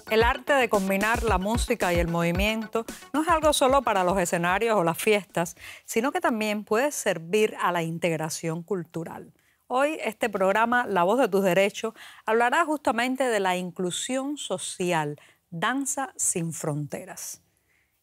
El arte de combinar la música y el movimiento no es algo solo para los escenarios o las fiestas, sino que también puede servir a la integración cultural. Hoy este programa, La Voz de tus Derechos, hablará justamente de la inclusión social, danza sin fronteras.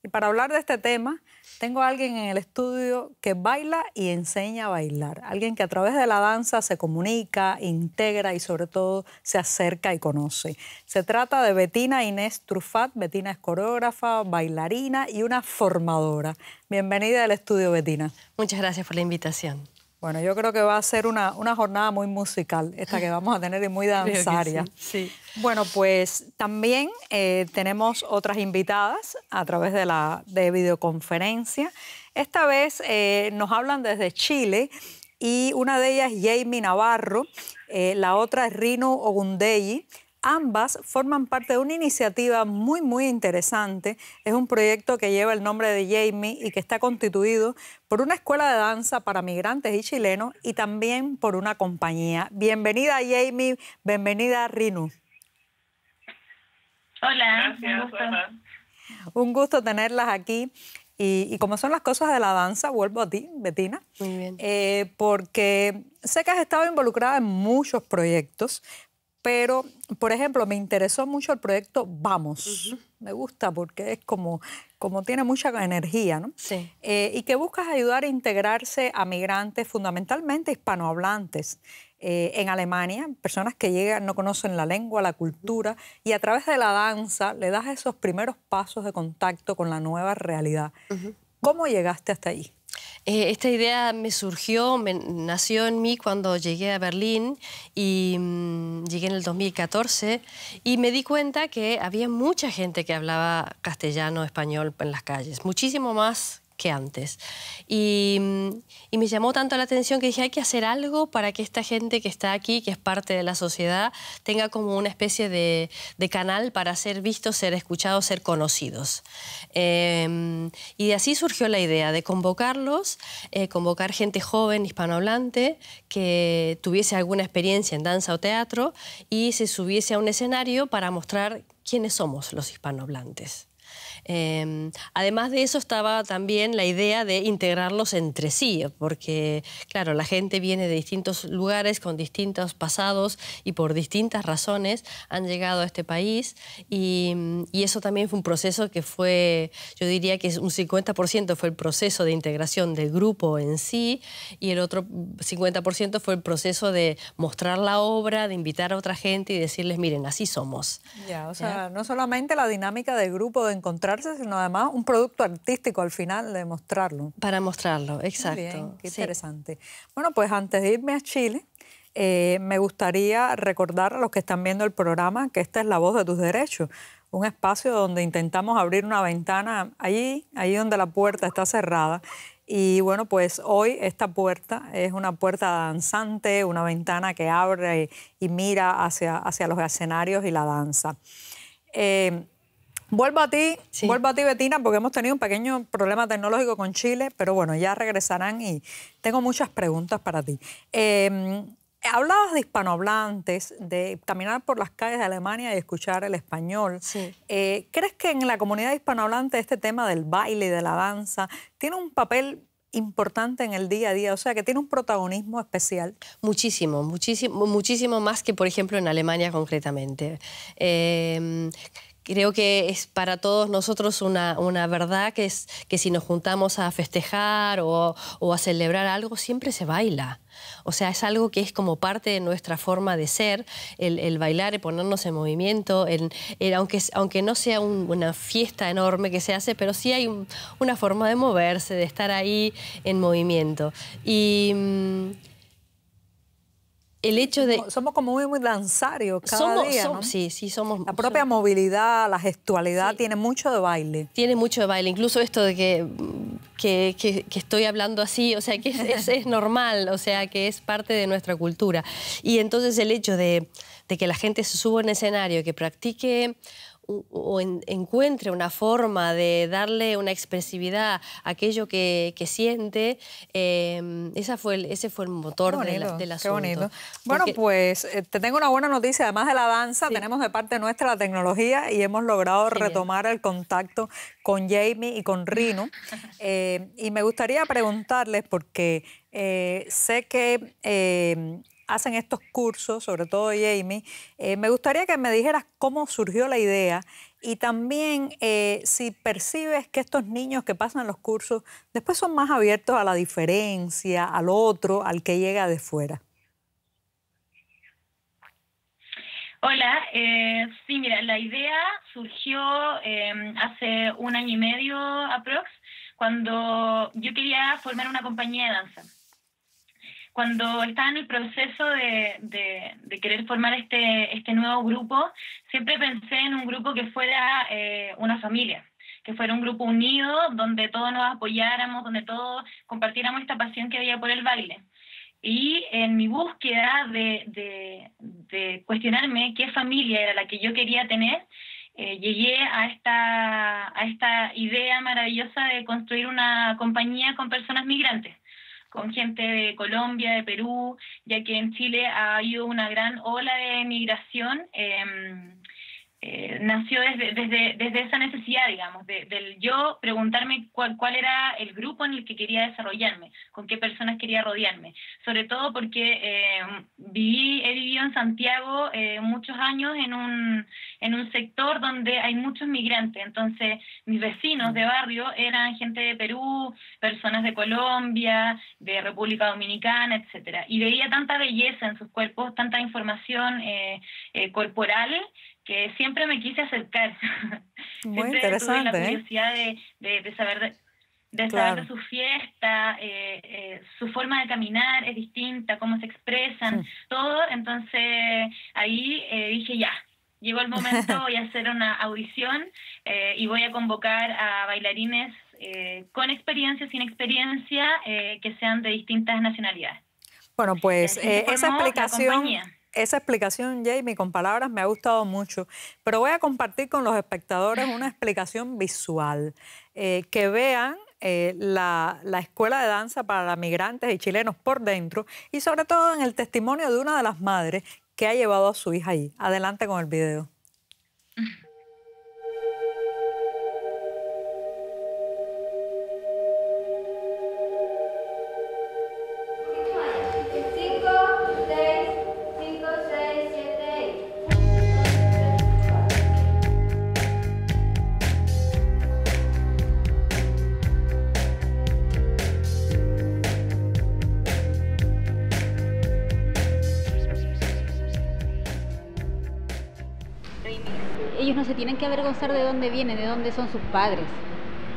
Y para hablar de este tema, tengo a alguien en el estudio que baila y enseña a bailar. Alguien que a través de la danza se comunica, integra y sobre todo se acerca y conoce. Se trata de Bettina Inés Truffat. Bettina es coreógrafa, bailarina y una formadora. Bienvenida al estudio, Bettina. Muchas gracias por la invitación. Bueno, yo creo que va a ser una jornada muy musical, esta que vamos a tener, y muy danzaria. Sí. Bueno, pues también tenemos otras invitadas a través de videoconferencia. Esta vez nos hablan desde Chile y una de ellas es Jamie Navarro, la otra es Rinu Ogundeyi. Ambas forman parte de una iniciativa muy interesante. Es un proyecto que lleva el nombre de Jamie y que está constituido por una escuela de danza para migrantes y chilenos y también por una compañía. Bienvenida, Jamie. Bienvenida, Rinu. Hola, gracias, un gusto tenerlas aquí. Y como son las cosas de la danza, vuelvo a ti, Bettina. Muy bien. Porque sé que has estado involucrada en muchos proyectos, pero, por ejemplo, me interesó mucho el proyecto Vamos. Me gusta porque es como tiene mucha energía, ¿no? Sí. Y que buscas ayudar a integrarse a migrantes, fundamentalmente hispanohablantes, en Alemania, personas que llegan, no conocen la lengua, la cultura, y a través de la danza le das esos primeros pasos de contacto con la nueva realidad. ¿Cómo llegaste hasta ahí? Esta idea nació en mí cuando llegué a Berlín y llegué en el 2014 y me di cuenta que había mucha gente que hablaba castellano, español en las calles, muchísimo más que antes. Y me llamó tanto la atención que dije, hay que hacer algo para que esta gente que está aquí, que es parte de la sociedad, tenga como una especie de canal para ser vistos, ser escuchados, ser conocidos. Y de así surgió la idea de convocarlos, convocar gente joven, hispanohablante, que tuviese alguna experiencia en danza o teatro y se subiese a un escenario para mostrar quiénes somos los hispanohablantes. Además de eso estaba también la idea de integrarlos entre sí, porque claro, la gente viene de distintos lugares con distintos pasados y por distintas razones han llegado a este país y eso también fue un proceso que fue, yo diría que un 50% fue el proceso de integración del grupo en sí y el otro 50% fue el proceso de mostrar la obra, de invitar a otra gente y decirles, miren, así somos. Ya, o sea, no solamente la dinámica del grupo de encontrarse, sino además un producto artístico al final de mostrarlo. Para mostrarlo, exacto. Muy bien, qué sí. Interesante. Bueno, pues antes de irme a Chile, me gustaría recordar a los que están viendo el programa que esta es La Voz de tus Derechos, un espacio donde intentamos abrir una ventana allí donde la puerta está cerrada. Y bueno, pues hoy esta puerta es una puerta danzante, una ventana que abre y mira hacia los escenarios y la danza. Vuelvo a ti, Bettina, porque hemos tenido un pequeño problema tecnológico con Chile, pero bueno, ya regresarán y tengo muchas preguntas para ti. Hablabas de hispanohablantes, de caminar por las calles de Alemania y escuchar el español. Sí. ¿Crees que en la comunidad hispanohablante este tema del baile y de la danza tiene un papel importante en el día a día? O sea, que tiene un protagonismo especial. Muchísimo más que, por ejemplo, en Alemania concretamente. Creo que es para todos nosotros una verdad que es que si nos juntamos a festejar o a celebrar algo, siempre se baila. O sea, es algo que es como parte de nuestra forma de ser, el bailar, el ponernos en movimiento, aunque no sea una fiesta enorme que se hace, pero sí hay una forma de moverse, de estar ahí en movimiento. Y el hecho de... Somos como muy danzarios cada día, ¿no? Sí, somos... La propia movilidad, la gestualidad, tiene mucho de baile. Tiene mucho de baile, incluso esto de que estoy hablando así, o sea, que es normal, o sea, que es parte de nuestra cultura. Y entonces el hecho de que la gente se suba a un escenario, que practique encuentre una forma de darle una expresividad a aquello que siente, ese fue el motor del asunto. Qué bonito. Bueno, pues te tengo una buena noticia. Además de la danza, Sí. tenemos de parte nuestra la tecnología y hemos logrado Genial. retomar el contacto con Jamie y con Rino. Y me gustaría preguntarles, porque sé que hacen estos cursos, sobre todo Jamie, me gustaría que me dijeras cómo surgió la idea y también si percibes que estos niños que pasan los cursos después son más abiertos a la diferencia, al otro, al que llega de fuera. Hola, sí, mira, la idea surgió hace 1 año y medio aprox, cuando yo quería formar una compañía de danza. Cuando estaba en el proceso de querer formar este nuevo grupo, siempre pensé en un grupo que fuera una familia, que fuera un grupo unido, donde todos nos apoyáramos, donde todos compartiéramos esta pasión que había por el baile. Y en mi búsqueda de cuestionarme qué familia era la que yo quería tener, llegué a esta idea maravillosa de construir una compañía con personas migrantes, con gente de Colombia, de Perú, ya que en Chile ha habido una gran ola de migración. Nació desde esa necesidad, digamos, del yo preguntarme cuál era el grupo en el que quería desarrollarme, con qué personas quería rodearme. Sobre todo porque he vivido en Santiago muchos años en un sector donde hay muchos migrantes. Entonces, mis vecinos de barrio eran gente de Perú, personas de Colombia, de República Dominicana, etcétera. Y veía tanta belleza en sus cuerpos, tanta información corporal, que siempre me quise acercar. Muy Siempre interesante, tuve la curiosidad de saber saber de su fiesta, su forma de caminar es distinta, cómo se expresan, todo. Entonces ahí dije ya, llegó el momento, voy a hacer una audición y voy a convocar a bailarines con experiencia, sin experiencia, que sean de distintas nacionalidades. Bueno, pues esa explicación, Jamie, con palabras me ha gustado mucho, pero voy a compartir con los espectadores una explicación visual, que vean la escuela de danza para migrantes y chilenos por dentro y sobre todo en el testimonio de una de las madres que ha llevado a su hija allí. Adelante con el video. Ellos no se tienen que avergonzar de dónde vienen, de dónde son sus padres,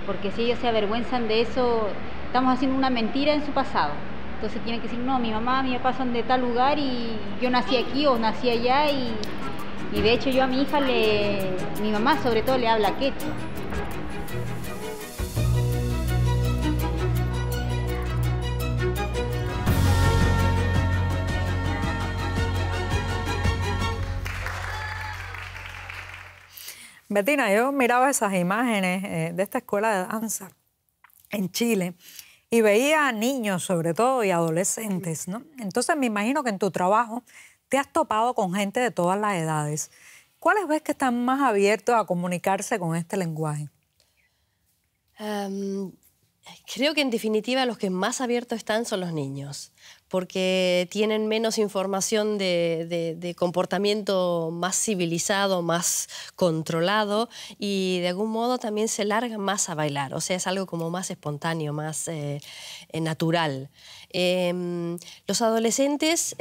porque si ellos se avergüenzan de eso, estamos haciendo una mentira en su pasado. Entonces tienen que decir, no, mi mamá, mi papá son de tal lugar y yo nací aquí o nací allá y de hecho yo a mi hija, mi mamá sobre todo le habla quechua. Bettina, yo miraba esas imágenes de esta escuela de danza en Chile y veía niños sobre todo y adolescentes, ¿no? Entonces me imagino que en tu trabajo te has topado con gente de todas las edades. ¿Cuáles ves que están más abiertos a comunicarse con este lenguaje? Creo que en definitiva los que más abiertos están son los niños, porque tienen menos información de comportamiento más civilizado, más controlado y de algún modo también se largan más a bailar, o sea, es algo como más espontáneo, más natural. Los adolescentes...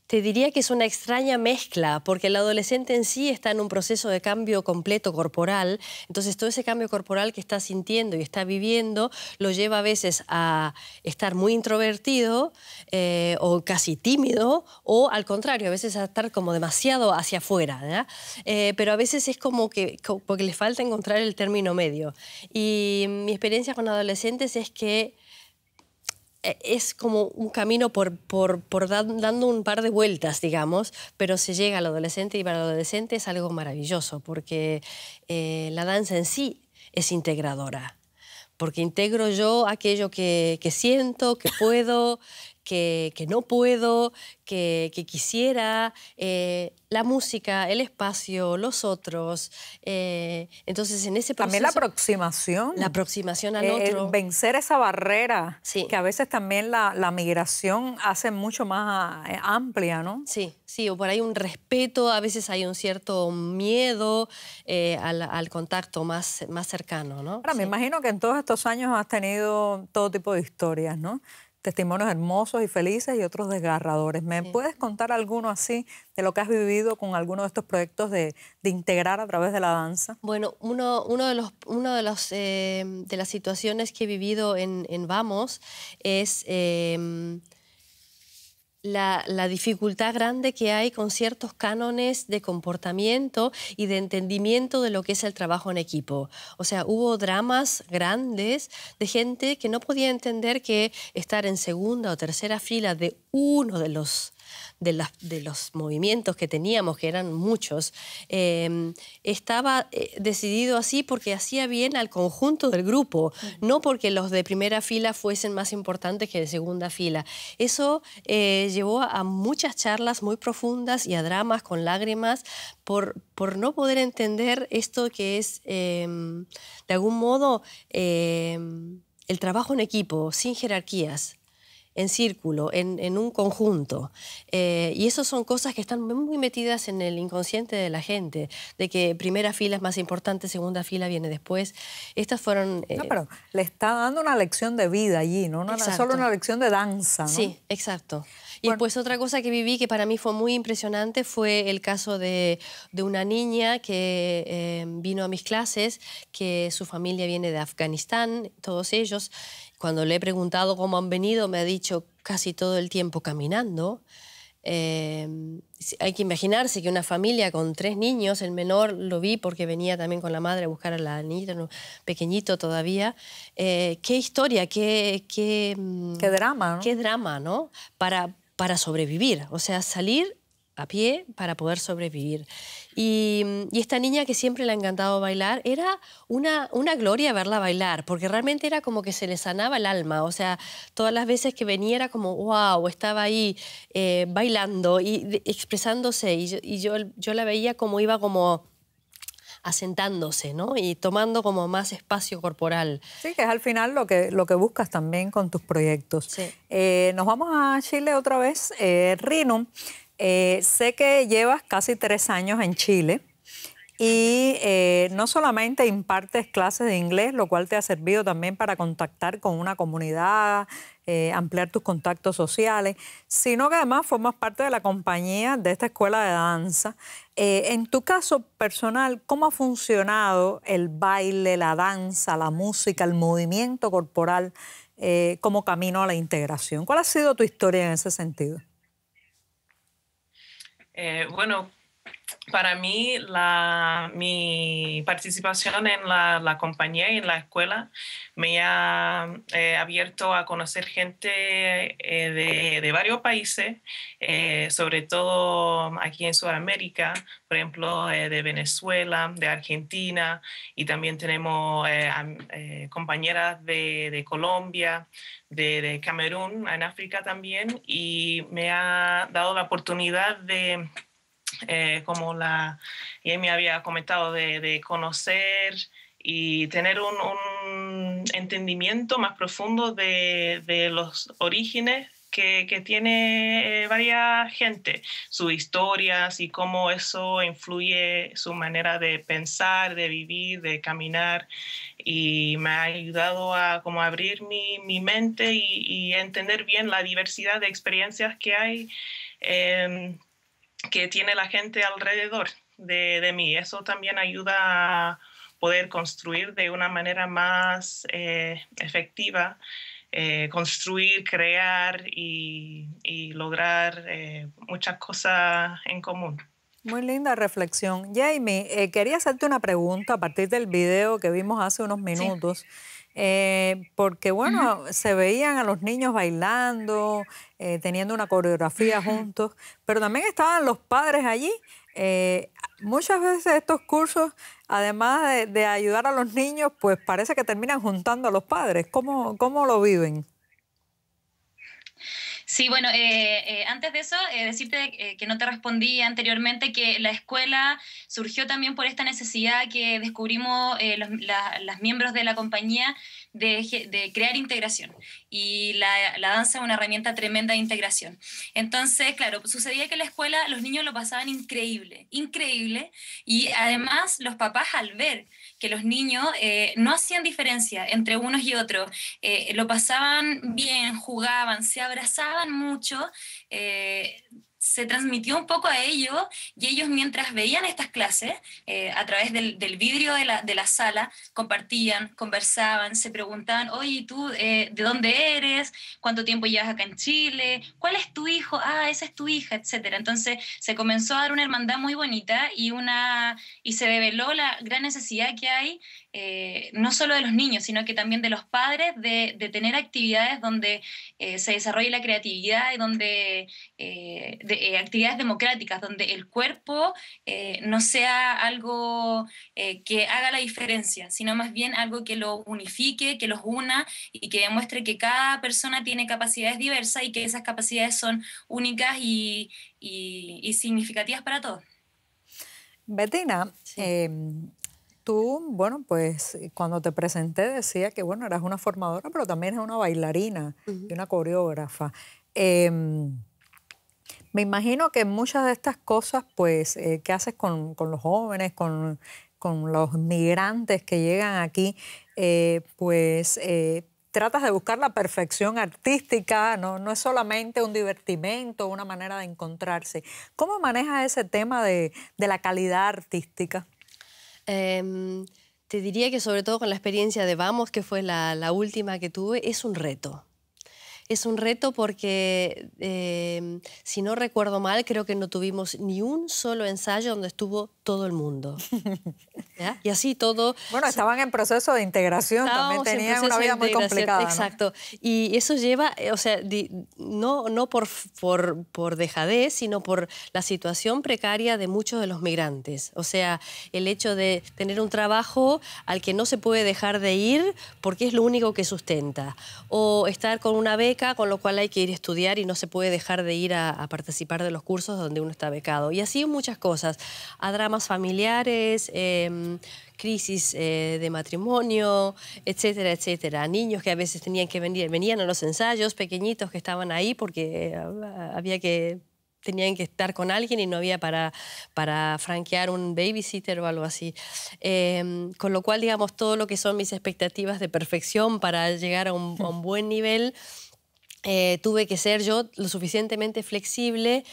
te diría que es una extraña mezcla, porque el adolescente en sí está en un proceso de cambio completo corporal, entonces todo ese cambio corporal que está sintiendo y está viviendo lo lleva a veces a estar muy introvertido o casi tímido, o al contrario, a veces a estar como demasiado hacia afuera, ¿verdad? Pero a veces es como que porque les falta encontrar el término medio. Y mi experiencia con adolescentes es que es como un camino dando un par de vueltas, digamos, pero se llega al adolescente y para el adolescente es algo maravilloso porque la danza en sí es integradora, porque integro yo aquello que siento, que puedo, que no puedo, que quisiera, la música, el espacio, los otros. Entonces, en ese proceso... También la aproximación. La aproximación al otro. Vencer esa barrera, sí. que a veces también la migración hace mucho más amplia, ¿no? Sí, sí, o por ahí un respeto, a veces hay un cierto miedo al contacto más cercano, ¿no? Ahora, me imagino que en todos estos años has tenido todo tipo de historias, ¿no? Testimonios hermosos y felices y otros desgarradores. ¿Me puedes contar alguno así de lo que has vivido con alguno de estos proyectos de integrar a través de la danza? Bueno, una de las situaciones que he vivido en Vamos es la dificultad grande que hay con ciertos cánones de comportamiento y de entendimiento de lo que es el trabajo en equipo. O sea, hubo dramas grandes de gente que no podía entender que estar en segunda o tercera fila de uno de los movimientos que teníamos, que eran muchos, estaba decidido así porque hacía bien al conjunto del grupo, no porque los de primera fila fuesen más importantes que de segunda fila. Eso llevó a muchas charlas muy profundas y a dramas con lágrimas por no poder entender esto que es, de algún modo, el trabajo en equipo, sin jerarquías, en círculo, en un conjunto. Y eso son cosas que están muy metidas en el inconsciente de la gente, de que primera fila es más importante, segunda fila viene después. Estas fueron... No, pero le está dando una lección de vida allí, no solo una lección de danza, ¿no? Sí, exacto. Y después otra cosa que viví que para mí fue muy impresionante fue el caso de una niña que vino a mis clases, que su familia viene de Afganistán, todos ellos. Cuando le he preguntado cómo han venido, me ha dicho casi todo el tiempo caminando. Hay que imaginarse que una familia con 3 niños, el menor lo vi porque venía también con la madre a buscar a la niñita, pequeñito todavía. Qué historia, qué drama, ¿no? Qué drama, ¿no? Para sobrevivir, o sea, salir a pie para poder sobrevivir. Y esta niña que siempre le ha encantado bailar, era una gloria verla bailar, porque realmente era como que se le sanaba el alma. O sea, todas las veces que venía era como, wow, estaba ahí bailando y expresándose. Y yo la veía como iba como asentándose, ¿no? Y tomando como más espacio corporal. Sí, que es al final lo que buscas también con tus proyectos. Sí. Nos vamos a Chile otra vez. Rino, sé que llevas casi 3 años en Chile y no solamente impartes clases de inglés, lo cual te ha servido también para contactar con una comunidad, ampliar tus contactos sociales, sino que además formas parte de la compañía de esta escuela de danza. En tu caso personal, ¿cómo ha funcionado el baile, la danza, la música, el movimiento corporal como camino a la integración? ¿Cuál ha sido tu historia en ese sentido? Bueno, para mí mi participación en la compañía y en la escuela me ha abierto a conocer gente de varios países, sobre todo aquí en Sudamérica, por ejemplo, de Venezuela, de Argentina, y también tenemos compañeras de Colombia, de Camerún, en África también, y me ha dado la oportunidad de... como ella me había comentado, de conocer y tener un entendimiento más profundo de los orígenes que tiene varias gente, sus historias y cómo eso influye su manera de pensar, de vivir, de caminar, y me ha ayudado a como abrir mi mente y entender bien la diversidad de experiencias que hay, que tiene la gente alrededor de mí. Eso también ayuda a poder construir de una manera más efectiva, construir, crear y lograr muchas cosas en común. Muy linda reflexión. Jamie, quería hacerte una pregunta a partir del video que vimos hace unos minutos. Sí. Porque, bueno, se veían a los niños bailando, teniendo una coreografía juntos, pero también estaban los padres allí. Muchas veces estos cursos, además de ayudar a los niños, pues parece que terminan juntando a los padres. ¿Cómo lo viven? Sí, bueno, antes de eso, decirte que no te respondí anteriormente que la escuela surgió también por esta necesidad que descubrimos las miembros de la compañía de crear integración. Y la danza es una herramienta tremenda de integración. Entonces, claro, sucedía que en la escuela los niños lo pasaban increíble, increíble, y además los papás al ver que los niños no hacían diferencia entre unos y otros, lo pasaban bien, jugaban, se abrazaban mucho, se transmitió un poco a ellos, y ellos mientras veían estas clases, a través del vidrio de la sala, compartían, conversaban, se preguntaban, oye, ¿tú de dónde eres? ¿Cuánto tiempo llevas acá en Chile? ¿Cuál es tu hijo? Ah, esa es tu hija, etcétera. Entonces se comenzó a dar una hermandad muy bonita y se develó la gran necesidad que hay, no solo de los niños, sino que también de los padres, de tener actividades donde se desarrolle la creatividad y donde actividades democráticas, donde el cuerpo no sea algo que haga la diferencia, sino más bien algo que lo unifique, que los una y que demuestre que cada persona tiene capacidades diversas y que esas capacidades son únicas y significativas para todos. Bettina, sí. Tú, bueno, pues cuando te presenté decía que, bueno, eras una formadora, pero también eres una bailarina y una coreógrafa. Me imagino que muchas de estas cosas, pues, que haces con los jóvenes, con los migrantes que llegan aquí, tratas de buscar la perfección artística, no es solamente un divertimento, una manera de encontrarse. ¿Cómo manejas ese tema de la calidad artística? Te diría que sobre todo con la experiencia de Vamos, que fue la última que tuve, es un reto. Es un reto porque, si no recuerdo mal, creo que no tuvimos ni un solo ensayo donde estuvo todo el mundo. ¿Ya? Y así todo... Bueno, estaban en proceso de integración, también tenían una vida muy complicada, ¿no? Exacto. Y eso lleva, o sea, no por dejadez, sino por la situación precaria de muchos de los migrantes. O sea, el hecho de tener un trabajo al que no se puede dejar de ir porque es lo único que sustenta. O estar con una beca, con lo cual hay que ir a estudiar y no se puede dejar de ir a participar de los cursos donde uno está becado. Y así muchas cosas, a dramas familiares, crisis de matrimonio, etcétera, etcétera. Niños que a veces venían a los ensayos, pequeñitos que estaban ahí porque tenían que estar con alguien y no había para franquear un babysitter o algo así. Con lo cual, digamos, todo lo que son mis expectativas de perfección para llegar a un buen nivel, tuve que ser yo lo suficientemente flexible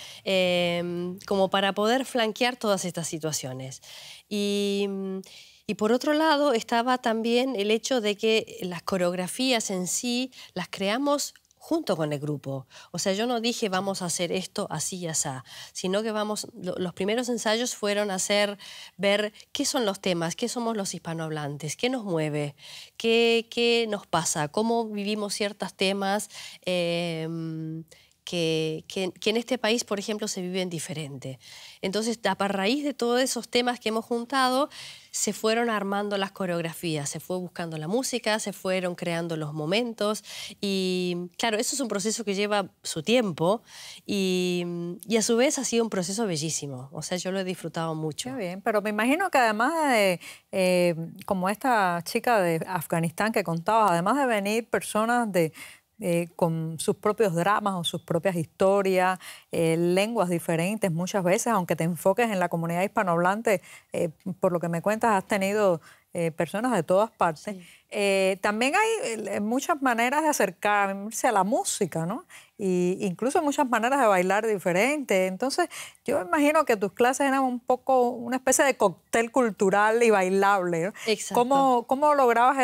como para poder flanquear todas estas situaciones. Y por otro lado estaba también el hecho de que las coreografías en sí las creamos junto con el grupo. O sea, yo no dije vamos a hacer esto así y así, sino que los primeros ensayos fueron ver qué son los temas, qué somos los hispanohablantes, qué nos mueve, qué nos pasa, cómo vivimos ciertos temas que en este país, por ejemplo, se viven diferente. Entonces, a raíz de todos esos temas que hemos juntado, se fueron armando las coreografías, se fue buscando la música, se fueron creando los momentos y, claro, eso es un proceso que lleva su tiempo y a su vez ha sido un proceso bellísimo. O sea, yo lo he disfrutado mucho. Qué bien, pero me imagino que además de, como esta chica de Afganistán que contabas, además de venir personas con sus propios dramas o sus propias historias, lenguas diferentes muchas veces, aunque te enfoques en la comunidad hispanohablante, por lo que me cuentas has tenido personas de todas partes. también hay muchas maneras de acercarse a la música, ¿no? Y incluso muchas maneras de bailar diferentes. Entonces, yo imagino que tus clases eran un poco una especie de cóctel cultural y bailable, ¿no? Exacto. ¿Cómo lograbas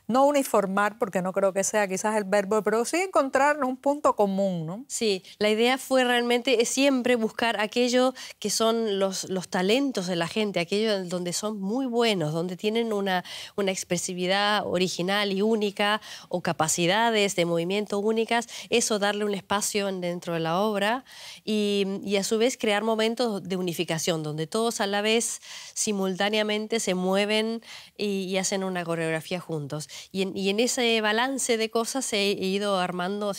no uniformar, porque no creo que sea quizás el verbo, pero sí encontrar un punto común, ¿no? Sí, la idea fue realmente siempre buscar aquello que son los talentos de la gente, aquello donde son muy buenos, donde tienen una expresividad original y única o capacidades de movimiento únicas, eso darle un espacio dentro de la obra y a su vez crear momentos de unificación, donde todos a la vez simultáneamente se mueven y hacen una coreografía juntos. Y en ese balance de cosas se han ido armando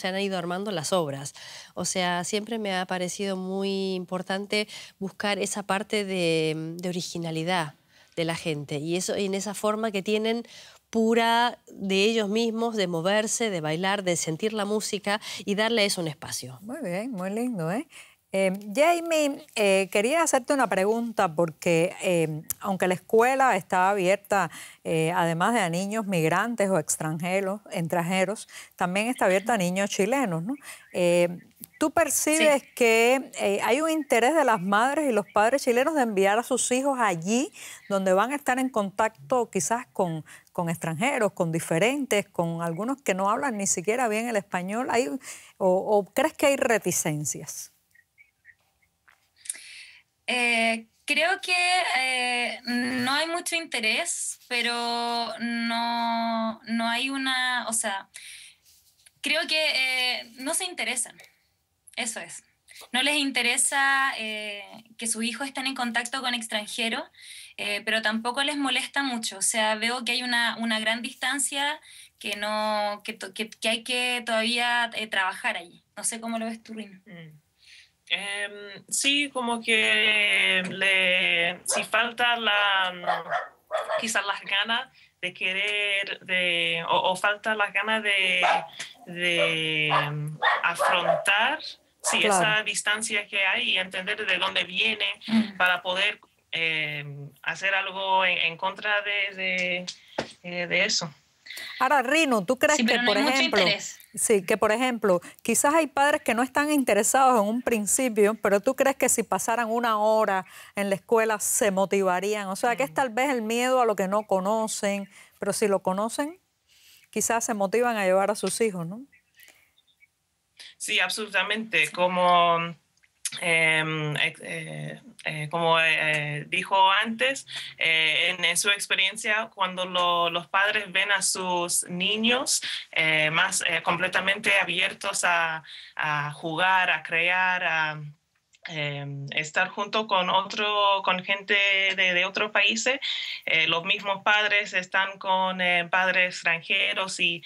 las obras. O sea, siempre me ha parecido muy importante buscar esa parte de originalidad de la gente y eso en esa forma que tienen pura de ellos mismos, de moverse, de bailar, de sentir la música y darle a eso un espacio. Muy bien, muy lindo, ¿eh? Jamie, quería hacerte una pregunta porque aunque la escuela está abierta, además de a niños migrantes o extranjeros, también está abierta a niños chilenos, ¿no? ¿Tú percibes que hay un interés de las madres y los padres chilenos de enviar a sus hijos allí, donde van a estar en contacto quizás con extranjeros, con diferentes, con algunos que no hablan ni siquiera bien el español? ¿O crees que hay reticencias? Creo que no hay mucho interés, pero no hay una, o sea, creo que no se interesan, eso es. No les interesa que sus hijos estén en contacto con extranjeros, pero tampoco les molesta mucho. O sea, veo que hay una gran distancia que hay que todavía trabajar allí. No sé cómo lo ves tú, Rino. Sí, como que si falta quizás las ganas de querer, o falta las ganas de afrontar esa distancia que hay y entender de dónde viene para poder hacer algo en contra de eso. Ahora, Rino, ¿tú crees que, por ejemplo, quizás hay padres que no están interesados en un principio, pero tú crees que si pasaran una hora en la escuela se motivarían? O sea, que es tal vez el miedo a lo que no conocen, pero si lo conocen, quizás se motivan a llevar a sus hijos, ¿no? Sí, absolutamente. Como dijo antes, en su experiencia, cuando los padres ven a sus niños más completamente abiertos a jugar, a crear, a estar junto con gente de otros países, los mismos padres están con padres extranjeros y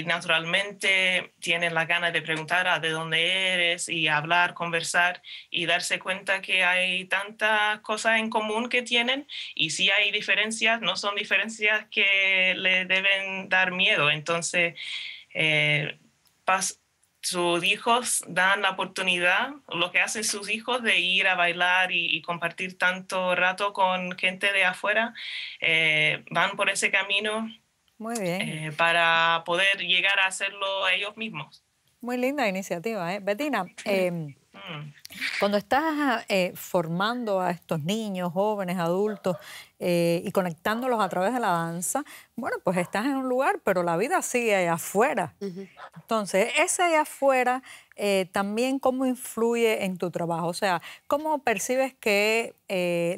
naturalmente tienen la gana de preguntar de dónde eres y hablar, conversar y darse cuenta que hay tantas cosas en común que tienen y si hay diferencias, no son diferencias que le deben dar miedo. Entonces, sus hijos dan la oportunidad, lo que hacen sus hijos de ir a bailar y compartir tanto rato con gente de afuera, van por ese camino. Muy bien. Para poder llegar a hacerlo ellos mismos. Muy linda iniciativa, ¿eh? Bettina, cuando estás formando a estos niños, jóvenes, adultos y conectándolos a través de la danza, bueno, pues estás en un lugar, pero la vida sigue allá afuera. Entonces, ese allá afuera también cómo influye en tu trabajo. O sea, ¿cómo percibes que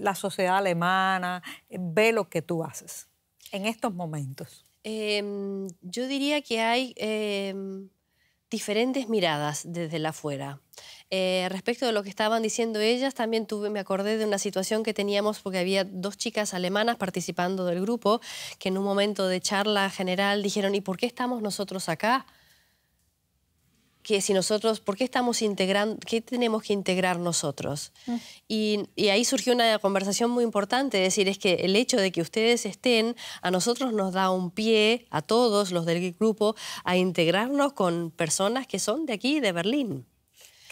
la sociedad alemana ve lo que tú haces en estos momentos? Yo diría que hay diferentes miradas desde el afuera. Respecto de lo que estaban diciendo ellas, también me acordé de una situación que teníamos porque había dos chicas alemanas participando del grupo que en un momento de charla general dijeron, ¿y por qué estamos nosotros acá? Que si nosotros, ¿por qué estamos integrando, qué tenemos que integrar nosotros? Y ahí surgió una conversación muy importante, es decir, es que el hecho de que ustedes estén, a nosotros nos da un pie, a todos los del grupo, a integrarnos con personas que son de aquí, de Berlín.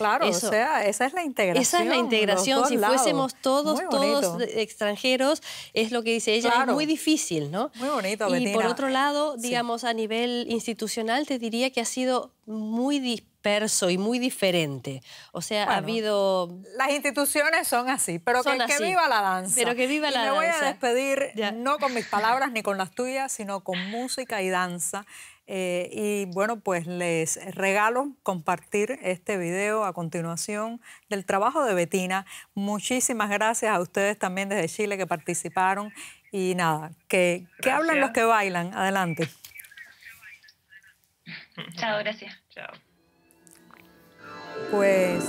Claro, Eso, o sea, esa es la integración. esa es la integración. los Si dos fuésemos lados. todos Muy bonito. extranjeros, es lo que dice ella, Claro. es muy difícil, ¿no? Muy bonito, Y Bettina. por otro lado, Sí. digamos, a nivel institucional, te diría que ha sido muy disperso y muy diferente. O sea, Bueno, ha habido... Las instituciones son así, pero Son que así. viva la danza. Pero que viva y la me voy a danza. despedir Ya. no con mis palabras ni con las tuyas, sino con música y danza. Y bueno, pues les regalo compartir este video a continuación del trabajo de Bettina. Muchísimas gracias a ustedes también desde Chile que participaron. Y nada, que hablen los que bailan. Adelante. Chao, gracias. Chao. Pues...